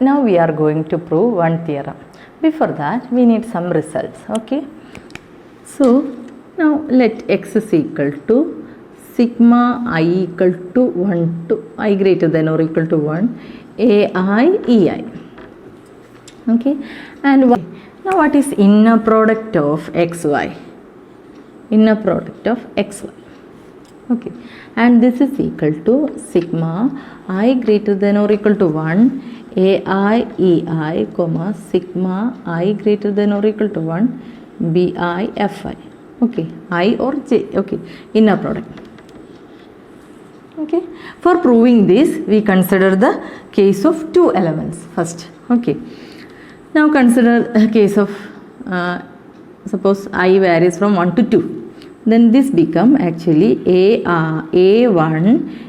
Now we are going to prove one theorem. Before that, we need some results. Okay. So now let x is equal to sigma I equal to 1 to I greater than or equal to 1 ai ei. Okay. And now what is inner product of xy? Inner product of xy. Okay. And this is equal to sigma I greater than or equal to 1 ai ei comma sigma I greater than or equal to 1 bi fi. Okay, I or j. Okay, inner product. Okay, for proving this we consider the case of two elements first. Okay, now consider a case of suppose I varies from 1 to 2, then this become actually a1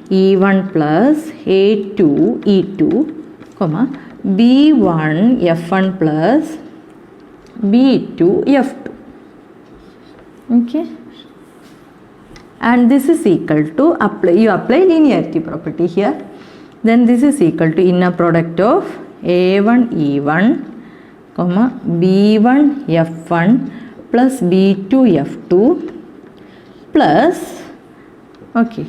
e1 plus a2 e2 comma b1 f1 plus b2 f2. Okay, and this is equal to you apply linearity property here, then this is equal to inner product of a1 e1 comma b1 f1 plus b2 f2 plus okay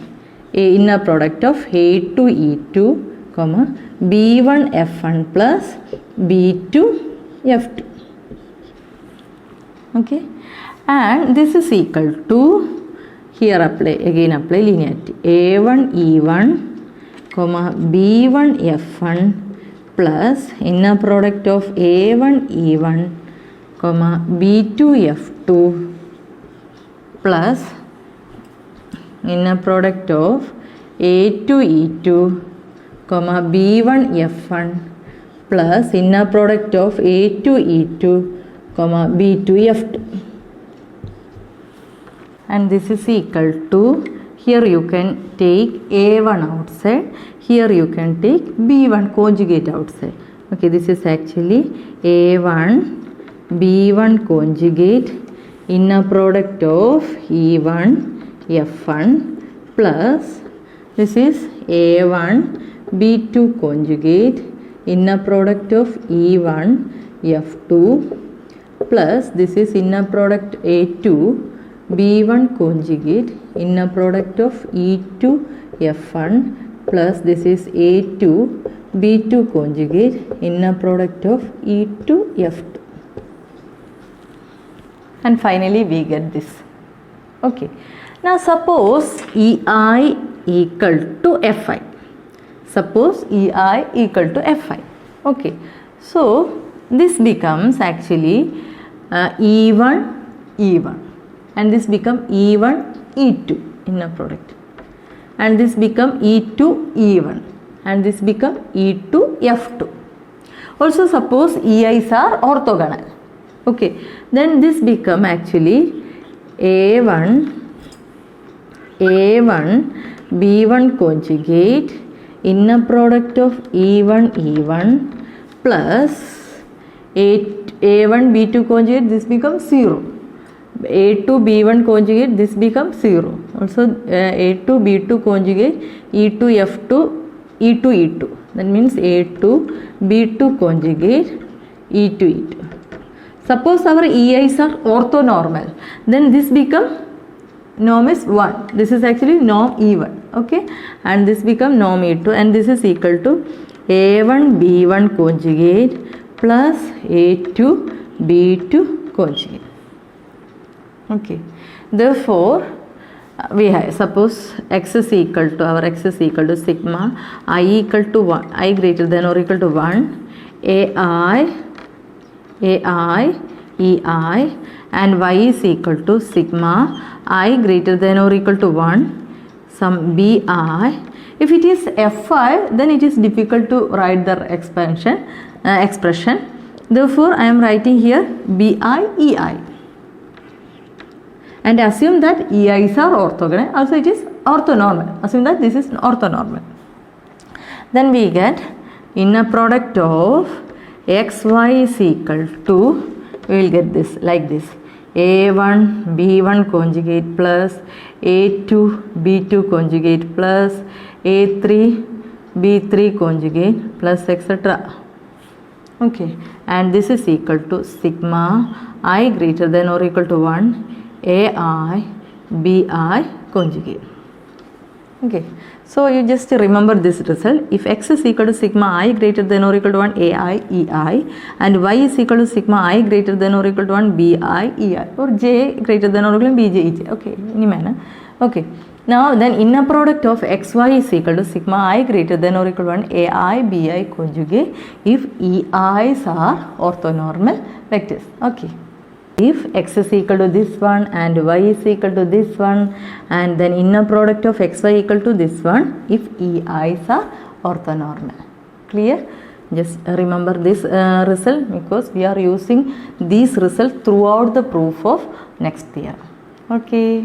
inner product of a2 e2 comma b1 f1 plus b2 f2. Okay, and this is equal to here apply linearity a1 e1 comma b1 f1 plus inner product of a1 e1 comma b2 f2 plus inner product of a2 e2 comma b1 f1 plus inner product of a2 e2 comma b2 f2. And this is equal to here you can take a1 outside, here you can take b1 conjugate outside. Okay, this is actually a1 b1 conjugate inner product of e1 f1 plus this is a1 b2 conjugate inner product of e1 f2 plus this is inner product a2 b1 conjugate inner product of e2 f1 plus this is a2 b2 conjugate inner product of e2 f2, and finally we get this. Okay, now suppose ei equal to fi. Suppose ei equal to fi. Okay, so this becomes actually e1 e1 and this become e1 e2 inner product, and this become e2 e1 and this become e2 f2. Also suppose ei's are orthogonal. Okay, then this become actually a1 b1 conjugate inner product of e1 e1 plus a1 b2 conjugate, this becomes 0. a2 b1 conjugate, this becomes 0. Also a2 b2 conjugate e2 f2 e2 e2, that means a2 b2 conjugate e2 e2. Suppose our ei's are orthonormal, then this become norm is 1. This is actually norm e1. Okay, and this become norm e2, and this is equal to a1 b1 conjugate plus a2 b2 conjugate. Okay, therefore we have suppose x is equal to sigma I equal to 1 I greater than or equal to 1 ai ei and y is equal to sigma I greater than or equal to 1 some bi. If it is fi, then it is difficult to write the expression. Therefore I am writing here bi ei, and assume that ei's are orthogonal. Also it is orthonormal. Assume that this is orthonormal. Then we get inner product of xy is equal to, we will get this like this, a1 b1 conjugate plus a2 b2 conjugate plus a3 b3 conjugate plus etc. Okay, and this is equal to sigma I greater than or equal to 1 AI BI conjugate. Okay, so you just remember this result. If x is equal to sigma I greater than or equal to 1 AI EI and y is equal to sigma I greater than or equal to 1 BI EI or j greater than or equal to BJ EJ. Okay, ini mana? Okay, now then inner product of xy is equal to sigma I greater than or equal to 1 AI BI conjugate if EI's are orthonormal vectors. Okay. If x is equal to this one and y is equal to this one and then inner product of xy equal to this one if EI's are orthonormal. Clear? Just remember this result because we are using these results throughout the proof of next theorem. Okay.